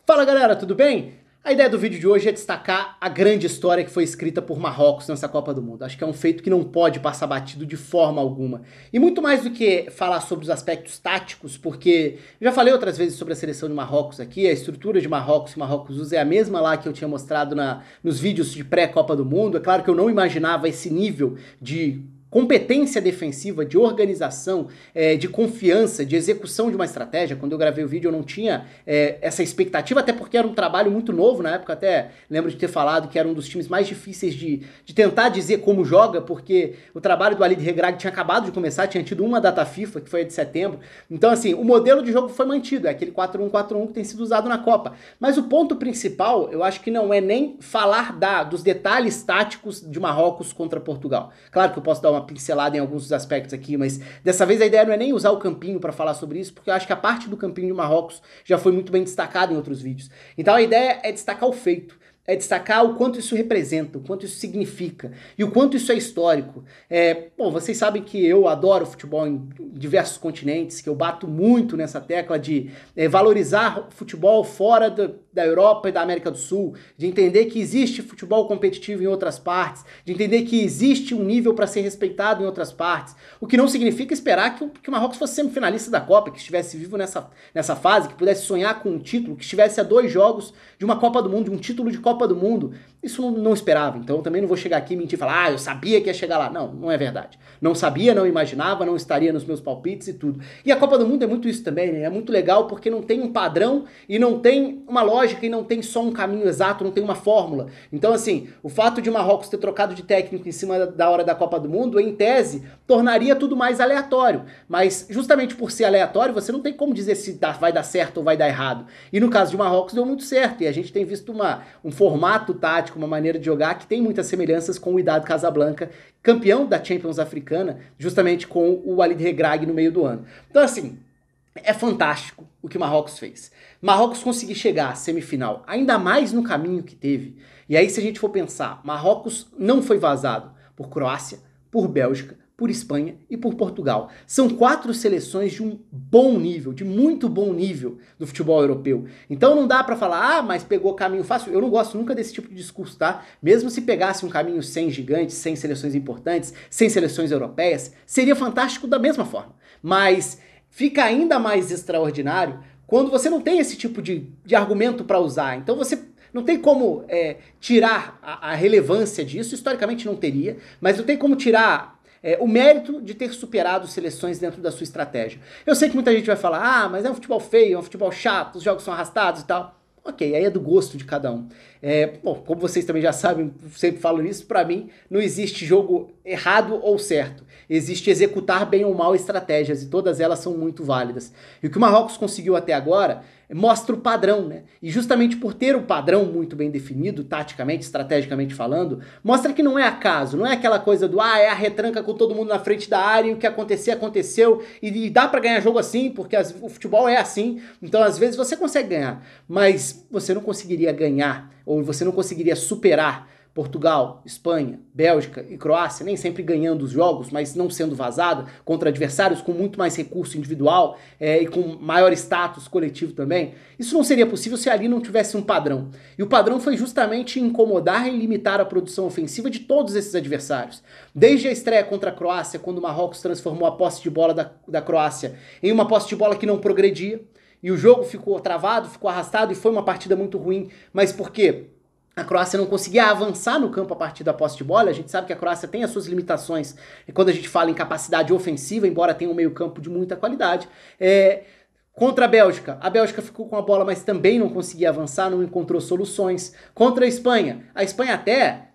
Fala galera, tudo bem? A ideia do vídeo de hoje é destacar a grande história que foi escrita por Marrocos nessa Copa do Mundo. Acho que é um feito que não pode passar batido de forma alguma. E muito mais do que falar sobre os aspectos táticos, porque eu já falei outras vezes sobre a seleção de Marrocos aqui, a estrutura de Marrocos que Marrocos usa é a mesma lá que eu tinha mostrado nos vídeos de pré-Copa do Mundo. É claro que eu não imaginava esse nível de competência defensiva, de organização, de confiança, de execução de uma estratégia. Quando eu gravei o vídeo eu não tinha essa expectativa, até porque era um trabalho muito novo na época, até lembro de ter falado que era um dos times mais difíceis de tentar dizer como joga, porque o trabalho do Walid Regragui tinha acabado de começar, tinha tido uma data FIFA, que foi a de setembro, então assim, o modelo de jogo foi mantido, é aquele 4-1-4-1 que tem sido usado na Copa. Mas o ponto principal, eu acho que não é nem falar dos detalhes táticos de Marrocos contra Portugal. Claro que eu posso dar uma pincelada em alguns dos aspectos aqui, mas dessa vez a ideia não é nem usar o campinho para falar sobre isso, porque eu acho que a parte do campinho de Marrocos já foi muito bem destacada em outros vídeos. Então a ideia é destacar o feito, é destacar o quanto isso representa, o quanto isso significa e o quanto isso é histórico. Bom, vocês sabem que eu adoro futebol em diversos continentes, que eu bato muito nessa tecla de valorizar o futebol fora da Europa e da América do Sul, de entender que existe futebol competitivo em outras partes, de entender que existe um nível para ser respeitado em outras partes, o que não significa esperar que o Marrocos fosse semifinalista da Copa, que estivesse vivo nessa fase, que pudesse sonhar com um título, que estivesse a 2 jogos de uma Copa do Mundo, de um título de Copa do Mundo. Isso não esperava, então eu também não vou chegar aqui e mentir e falar, eu sabia que ia chegar lá. Não é verdade. Não sabia, não imaginava, não estaria nos meus palpites e tudo. E a Copa do Mundo é muito isso também, né? É muito legal porque não tem um padrão e não tem uma lógica e não tem só um caminho exato, não tem uma fórmula. Então assim, o fato de Marrocos ter trocado de técnico em cima da hora da Copa do Mundo, em tese, tornaria tudo mais aleatório. Mas justamente por ser aleatório, você não tem como dizer se vai dar certo ou vai dar errado. E no caso de Marrocos deu muito certo, e a gente tem visto um formato tático, uma maneira de jogar que tem muitas semelhanças com o Wydad Casablanca, campeão da Champions africana, justamente com o Walid Regragui no meio do ano. Então assim, é fantástico o que Marrocos fez. Marrocos conseguiu chegar à semifinal, ainda mais no caminho que teve. E aí se a gente for pensar, Marrocos não foi vazado por Croácia, por Bélgica, por Espanha e por Portugal. São 4 seleções de um bom nível, de muito bom nível do futebol europeu. Então não dá pra falar, mas pegou caminho fácil. Eu não gosto nunca desse tipo de discurso, tá? Mesmo se pegasse um caminho sem gigantes, sem seleções importantes, sem seleções europeias, seria fantástico da mesma forma. Mas fica ainda mais extraordinário quando você não tem esse tipo de argumento pra usar. Então você não tem como tirar a relevância disso, historicamente não teria, mas não tem como tirar o mérito de ter superado seleções dentro da sua estratégia. Eu sei que muita gente vai falar, mas é um futebol feio, é um futebol chato, os jogos são arrastados e tal. Ok, aí é do gosto de cada um. Bom, como vocês também já sabem, sempre falo isso, pra mim não existe jogo errado ou certo. Existe executar bem ou mal estratégias, e todas elas são muito válidas. E o que o Marrocos conseguiu até agora mostra o padrão, né? E justamente por ter o padrão muito bem definido, taticamente, estrategicamente falando, mostra que não é acaso, não é aquela coisa do, é a retranca com todo mundo na frente da área e o que acontecer, aconteceu, e dá pra ganhar jogo assim, porque o futebol é assim, então às vezes você consegue ganhar, mas você não conseguiria ganhar, ou você não conseguiria superar Portugal, Espanha, Bélgica e Croácia, nem sempre ganhando os jogos, mas não sendo vazada, contra adversários com muito mais recurso individual e com maior status coletivo também. Isso não seria possível se ali não tivesse um padrão. E o padrão foi justamente incomodar e limitar a produção ofensiva de todos esses adversários. Desde a estreia contra a Croácia, quando o Marrocos transformou a posse de bola da Croácia em uma posse de bola que não progredia, e o jogo ficou travado, ficou arrastado e foi uma partida muito ruim. Mas por quê? A Croácia não conseguia avançar no campo a partir da posse de bola. A gente sabe que a Croácia tem as suas limitações quando a gente fala em capacidade ofensiva, embora tenha um meio campo de muita qualidade. Contra a Bélgica ficou com a bola, mas também não conseguia avançar, não encontrou soluções. Contra a Espanha até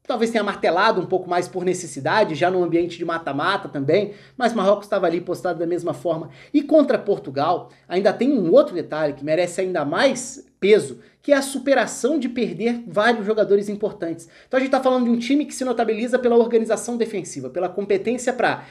talvez tenha martelado um pouco mais por necessidade, já no ambiente de mata-mata também, mas Marrocos estava ali postado da mesma forma. E contra Portugal, ainda tem um outro detalhe que merece ainda mais peso, que é a superação de perder vários jogadores importantes. Então a gente está falando de um time que se notabiliza pela organização defensiva, pela competência para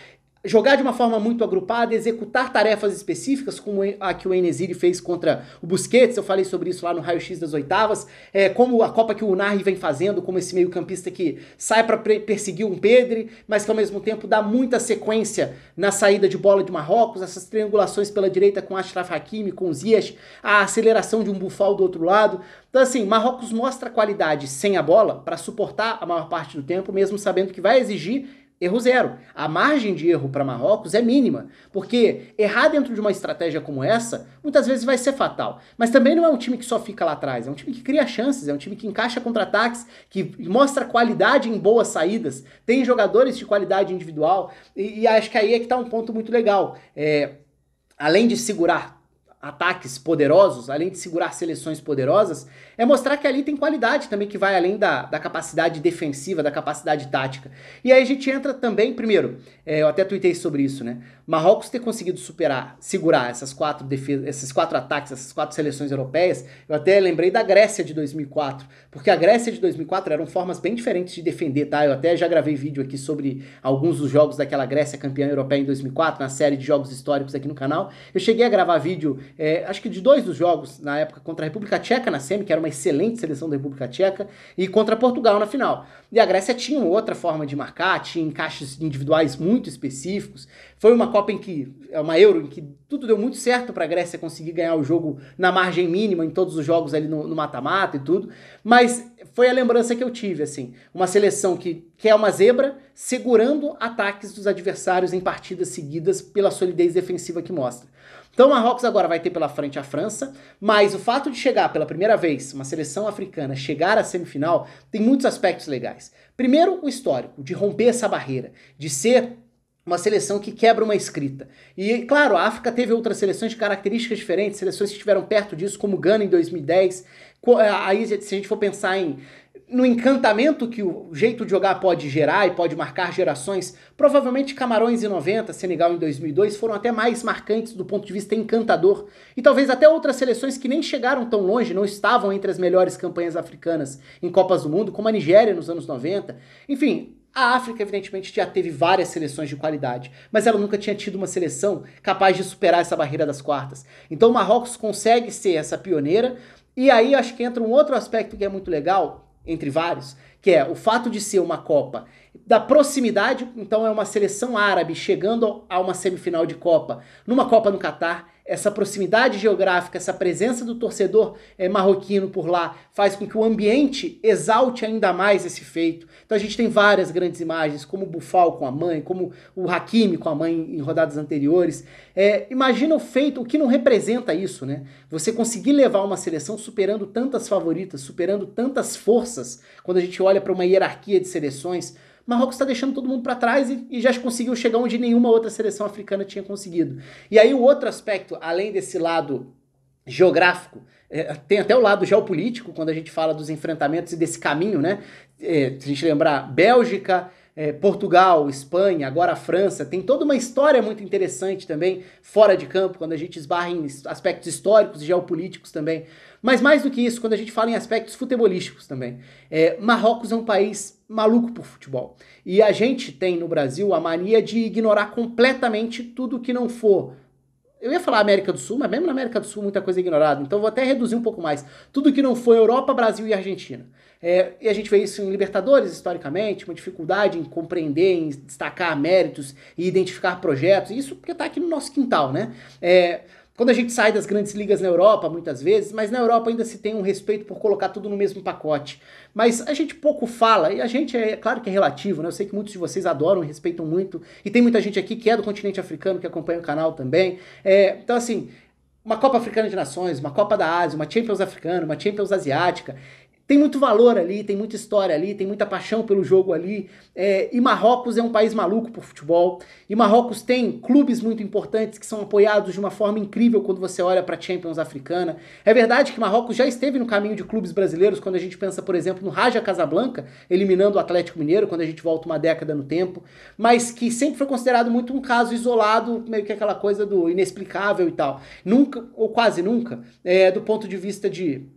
jogar de uma forma muito agrupada, executar tarefas específicas, como a que o En-Nesyri fez contra o Busquets, eu falei sobre isso lá no raio-x das oitavas, como a Copa que o Unai vem fazendo, como esse meio-campista que sai para perseguir um Pedri, mas que ao mesmo tempo dá muita sequência na saída de bola de Marrocos, essas triangulações pela direita com Achraf Hakimi, com Ziyech, a aceleração de um Boufal do outro lado. Então assim, Marrocos mostra qualidade sem a bola para suportar a maior parte do tempo, mesmo sabendo que vai exigir erro zero. A margem de erro para Marrocos é mínima, porque errar dentro de uma estratégia como essa, muitas vezes vai ser fatal. Mas também não é um time que só fica lá atrás, é um time que cria chances, é um time que encaixa contra-ataques, que mostra qualidade em boas saídas, tem jogadores de qualidade individual, e acho que aí é que tá um ponto muito legal. Além de segurar ataques poderosos, além de segurar seleções poderosas, é mostrar que ali tem qualidade também que vai além da capacidade defensiva, da capacidade tática. E aí a gente entra também, primeiro, eu até tuitei sobre isso, né? Marrocos ter conseguido segurar esses quatro ataques, essas quatro seleções europeias, eu até lembrei da Grécia de 2004, porque a Grécia de 2004 eram formas bem diferentes de defender, tá? Eu até já gravei vídeo aqui sobre alguns dos jogos daquela Grécia campeã europeia em 2004, na série de jogos históricos aqui no canal. Eu cheguei a gravar vídeo, acho que de 2 dos jogos, na época contra a República Tcheca na semi, que era uma excelente seleção da República Tcheca, e contra Portugal na final. E a Grécia tinha outra forma de marcar, tinha encaixes individuais muito específicos. Foi uma Copa uma Euro, em que tudo deu muito certo para a Grécia conseguir ganhar o jogo na margem mínima, em todos os jogos ali no mata-mata e tudo. Mas foi a lembrança que eu tive, assim. Uma seleção que é uma zebra, segurando ataques dos adversários em partidas seguidas pela solidez defensiva que mostra. Então o Marrocos agora vai ter pela frente a França, mas o fato de chegar pela primeira vez, uma seleção africana, chegar à semifinal, tem muitos aspectos legais. Primeiro, o histórico, de romper essa barreira, de ser uma seleção que quebra uma escrita. E, claro, a África teve outras seleções de características diferentes, seleções que estiveram perto disso, como Gana em 2010. Aí, se a gente for pensar no encantamento que o jeito de jogar pode gerar e pode marcar gerações, provavelmente Camarões em 90, Senegal em 2002 foram até mais marcantes do ponto de vista encantador. E talvez até outras seleções que nem chegaram tão longe, não estavam entre as melhores campanhas africanas em Copas do Mundo, como a Nigéria nos anos 90. Enfim, a África, evidentemente, já teve várias seleções de qualidade, mas ela nunca tinha tido uma seleção capaz de superar essa barreira das quartas. Então o Marrocos consegue ser essa pioneira, e aí acho que entra um outro aspecto que é muito legal, entre vários, que é o fato de ser uma Copa da proximidade, então é uma seleção árabe chegando a uma semifinal de Copa, numa Copa no Catar. Essa proximidade geográfica, essa presença do torcedor marroquino por lá, faz com que o ambiente exalte ainda mais esse feito. Então a gente tem várias grandes imagens, como o Boufal com a mãe, como o Hakimi com a mãe em rodadas anteriores. Imagina o feito, o que não representa isso, né? Você conseguir levar uma seleção superando tantas favoritas, superando tantas forças, quando a gente olha para uma hierarquia de seleções. Marrocos está deixando todo mundo para trás e já conseguiu chegar onde nenhuma outra seleção africana tinha conseguido. E aí o outro aspecto, além desse lado geográfico, tem até o lado geopolítico, quando a gente fala dos enfrentamentos e desse caminho, né? Se a gente lembrar, Bélgica, Portugal, Espanha, agora a França, tem toda uma história muito interessante também, fora de campo, quando a gente esbarra em aspectos históricos e geopolíticos também. Mas mais do que isso, quando a gente fala em aspectos futebolísticos também. Marrocos é um país maluco por futebol. E a gente tem no Brasil a mania de ignorar completamente tudo que não for. Eu ia falar América do Sul, mas mesmo na América do Sul muita coisa é ignorada. Então vou até reduzir um pouco mais. Tudo que não for Europa, Brasil e Argentina. E a gente vê isso em Libertadores, historicamente, uma dificuldade em compreender, em destacar méritos e identificar projetos. Isso porque está aqui no nosso quintal, né? Quando a gente sai das grandes ligas na Europa, muitas vezes, mas na Europa ainda se tem um respeito por colocar tudo no mesmo pacote. Mas a gente pouco fala, e a gente claro que é relativo, né? Eu sei que muitos de vocês adoram e respeitam muito, e tem muita gente aqui que é do continente africano, que acompanha o canal também. Então assim, uma Copa Africana de Nações, uma Copa da Ásia, uma Champions Africana, uma Champions Asiática, tem muito valor ali, tem muita história ali, tem muita paixão pelo jogo ali, e Marrocos é um país maluco por futebol, e Marrocos tem clubes muito importantes que são apoiados de uma forma incrível quando você olha para a Champions Africana. É verdade que Marrocos já esteve no caminho de clubes brasileiros, quando a gente pensa, por exemplo, no Raja Casablanca, eliminando o Atlético Mineiro, quando a gente volta uma década no tempo, mas que sempre foi considerado muito um caso isolado, meio que aquela coisa do inexplicável e tal. Nunca, ou quase nunca, do ponto de vista de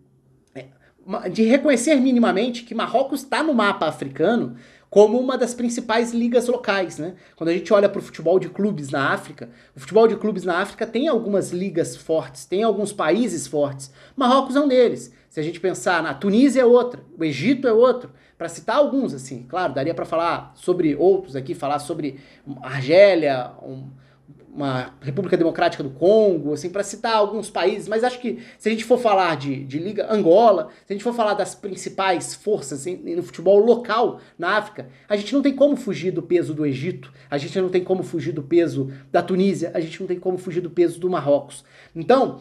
reconhecer minimamente que Marrocos está no mapa africano como uma das principais ligas locais, né? Quando a gente olha para o futebol de clubes na África, o futebol de clubes na África tem algumas ligas fortes, tem alguns países fortes. Marrocos é um deles. Se a gente pensar na Tunísia é outra, o Egito é outro, para citar alguns, assim, claro, daria para falar sobre outros aqui, falar sobre Argélia, uma República Democrática do Congo, assim, para citar alguns países, mas acho que se a gente for falar de Liga Angola, se a gente for falar das principais forças no futebol local na África, a gente não tem como fugir do peso do Egito, a gente não tem como fugir do peso da Tunísia, a gente não tem como fugir do peso do Marrocos. Então,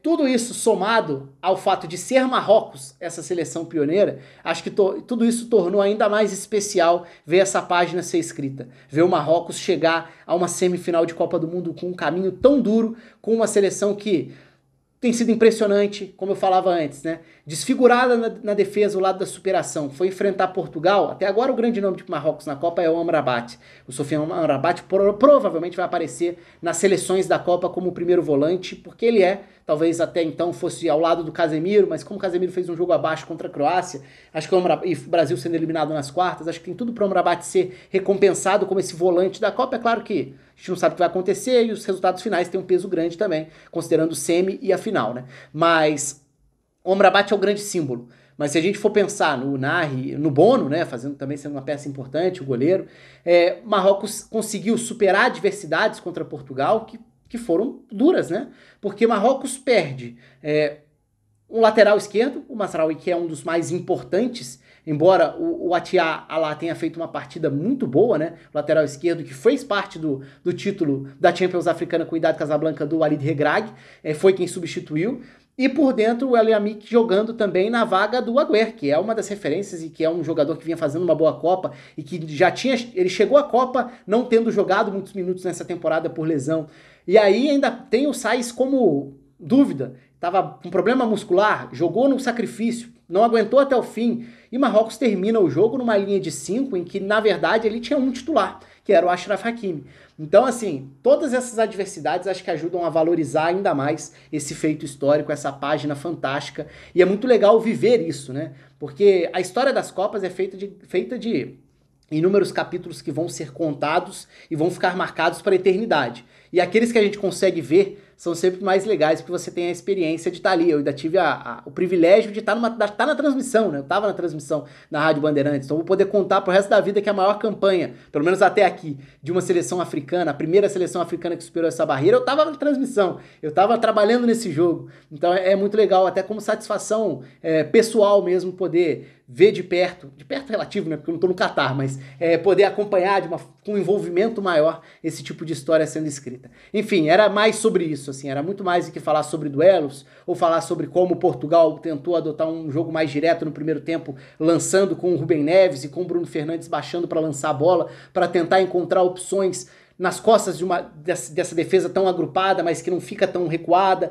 tudo isso somado ao fato de ser Marrocos essa seleção pioneira, acho que tudo isso tornou ainda mais especial ver essa página ser escrita, ver o Marrocos chegar a uma semifinal de Copa do Mundo com um caminho tão duro, com uma seleção que tem sido impressionante, como eu falava antes, né? Desfigurada na defesa, o lado da superação. Foi enfrentar Portugal. Até agora o grande nome de Marrocos na Copa é o Amrabat. O Sofiane Amrabat provavelmente vai aparecer nas seleções da Copa como o primeiro volante, porque ele talvez até então fosse ao lado do Casemiro, mas como o Casemiro fez um jogo abaixo contra a Croácia, acho que e o Brasil sendo eliminado nas quartas, acho que tem tudo para o Amrabat ser recompensado como esse volante da Copa. É claro que a gente não sabe o que vai acontecer e os resultados finais têm um peso grande também, considerando o semi e a final, né? Mas o Amrabat é o grande símbolo. Mas se a gente for pensar no Nahri, no Bono, né, também sendo uma peça importante, o goleiro, Marrocos conseguiu superar adversidades contra Portugal que foram duras, né? Porque Marrocos perde um lateral esquerdo, o Mazraoui, que é um dos mais importantes, embora o Atia Alá tenha feito uma partida muito boa, né? O lateral esquerdo que fez parte do título da Champions Africana com o Wydad Casablanca do Walid Regragui, foi quem substituiu. E por dentro o El Yamik jogando também na vaga do Agüer, que é uma das referências e que é um jogador que vinha fazendo uma boa Copa e que ele chegou à Copa não tendo jogado muitos minutos nessa temporada por lesão. E aí ainda tem o Saïs como dúvida, estava com problema muscular, jogou no sacrifício, não aguentou até o fim, e Marrocos termina o jogo numa linha de 5 em que, na verdade, ele tinha um titular, que era o Achraf Hakimi. Então, assim, todas essas adversidades acho que ajudam a valorizar ainda mais esse feito histórico, essa página fantástica, e é muito legal viver isso, né? Porque a história das Copas é feita de inúmeros capítulos que vão ser contados e vão ficar marcados para a eternidade. E aqueles que a gente consegue ver são sempre mais legais, porque você tem a experiência de estar ali. Eu ainda tive o privilégio de estar na transmissão, né? Eu estava na transmissão na Rádio Bandeirantes, então vou poder contar pro resto da vida que a maior campanha, pelo menos até aqui, de uma seleção africana, a primeira seleção africana que superou essa barreira, eu estava na transmissão, eu estava trabalhando nesse jogo. Então é muito legal, até como satisfação pessoal mesmo, poder ver de perto relativo, né? Porque eu não estou no Catar, mas poder acompanhar com um envolvimento maior esse tipo de história sendo escrita. Enfim, era mais sobre isso, assim, era muito mais do que falar sobre duelos, ou falar sobre como Portugal tentou adotar um jogo mais direto no primeiro tempo, lançando com o Rubem Neves e com o Bruno Fernandes baixando para lançar a bola, para tentar encontrar opções nas costas dessa defesa tão agrupada, mas que não fica tão recuada,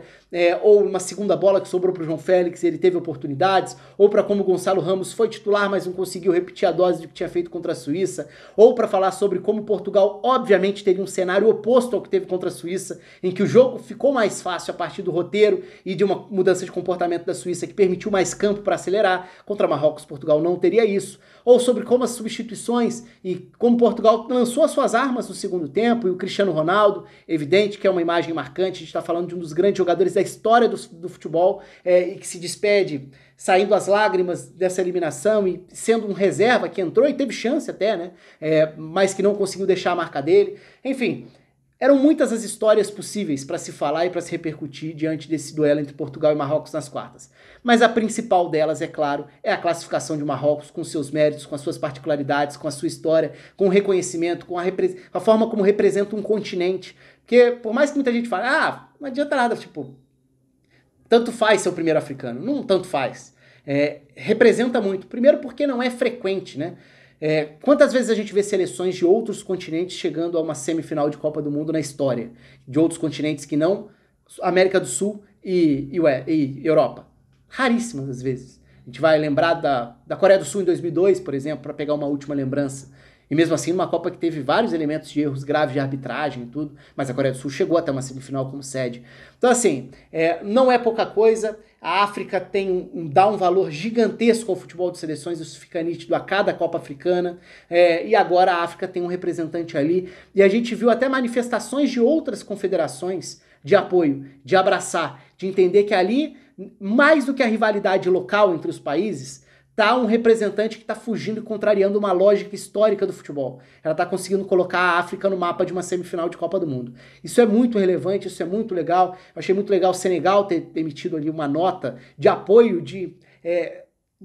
ou uma segunda bola que sobrou para o João Félix e ele teve oportunidades, ou para como o Gonçalo Ramos foi titular, mas não conseguiu repetir a dose do que tinha feito contra a Suíça, ou para falar sobre como Portugal, obviamente, teria um cenário oposto ao que teve contra a Suíça, em que o jogo ficou mais fácil a partir do roteiro e de uma mudança de comportamento da Suíça que permitiu mais campo para acelerar. Contra Marrocos, Portugal não teria isso. Ou sobre como as substituições e como Portugal lançou as suas armas no segundo tempo, e o Cristiano Ronaldo, evidente que é uma imagem marcante, a gente está falando de um dos grandes jogadores da história do futebol, e que se despede saindo as lágrimas dessa eliminação e sendo um reserva que entrou e teve chance até, né? Mas que não conseguiu deixar a marca dele. Enfim, eram muitas as histórias possíveis para se falar e para se repercutir diante desse duelo entre Portugal e Marrocos nas quartas. Mas a principal delas, é claro, é a classificação de Marrocos, com seus méritos, com as suas particularidades, com a sua história, com o reconhecimento, com a forma como representa um continente. Porque, por mais que muita gente fale, não adianta nada, tipo, tanto faz ser o primeiro africano. Não tanto faz. Representa muito. Primeiro porque não é frequente, né? Quantas vezes a gente vê seleções de outros continentes chegando a uma semifinal de Copa do Mundo na história? De outros continentes que não América do Sul e Europa. Raríssimas às vezes. A gente vai lembrar da Coreia do Sul em 2002, por exemplo, para pegar uma última lembrança. E mesmo assim, numa Copa que teve vários elementos de erros graves de arbitragem e tudo, mas a Coreia do Sul chegou até uma semifinal como sede. Então, assim, não é pouca coisa. A África dá um valor gigantesco ao futebol de seleções, isso fica nítido a cada Copa Africana, e agora a África tem um representante ali, e a gente viu até manifestações de outras confederações de apoio, de abraçar, de entender que ali, mais do que a rivalidade local entre os países, tá um representante que está fugindo e contrariando uma lógica histórica do futebol. Ela está conseguindo colocar a África no mapa de uma semifinal de Copa do Mundo. Isso é muito relevante, isso é muito legal. Eu achei muito legal o Senegal ter emitido ali uma nota de apoio, de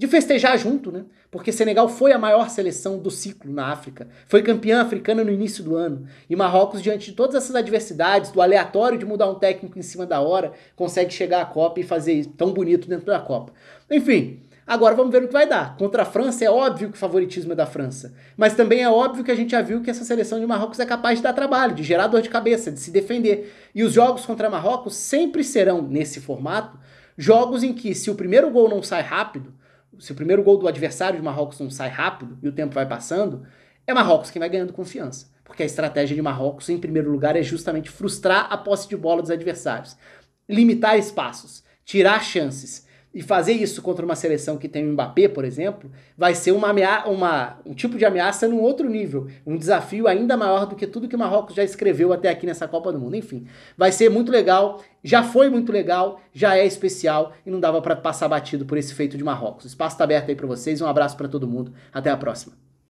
festejar junto, né? Porque Senegal foi a maior seleção do ciclo na África. Foi campeã africana no início do ano. E Marrocos, diante de todas essas adversidades, do aleatório de mudar um técnico em cima da hora, consegue chegar à Copa e fazer isso tão bonito dentro da Copa. Enfim, agora vamos ver o que vai dar. Contra a França é óbvio que o favoritismo é da França. Mas também é óbvio que a gente já viu que essa seleção de Marrocos é capaz de dar trabalho, de gerar dor de cabeça, de se defender. E os jogos contra Marrocos sempre serão, nesse formato, jogos em que, se o primeiro gol não sai rápido, se o primeiro gol do adversário de Marrocos não sai rápido e o tempo vai passando, é Marrocos quem vai ganhando confiança. Porque a estratégia de Marrocos, em primeiro lugar, é justamente frustrar a posse de bola dos adversários. Limitar espaços, tirar chances. E fazer isso contra uma seleção que tem o Mbappé, por exemplo, vai ser um tipo de ameaça num outro nível. Um desafio ainda maior do que tudo que o Marrocos já escreveu até aqui nessa Copa do Mundo. Enfim, vai ser muito legal, já foi muito legal, já é especial e não dava para passar batido por esse feito de Marrocos. O espaço está aberto aí para vocês, um abraço para todo mundo, até a próxima.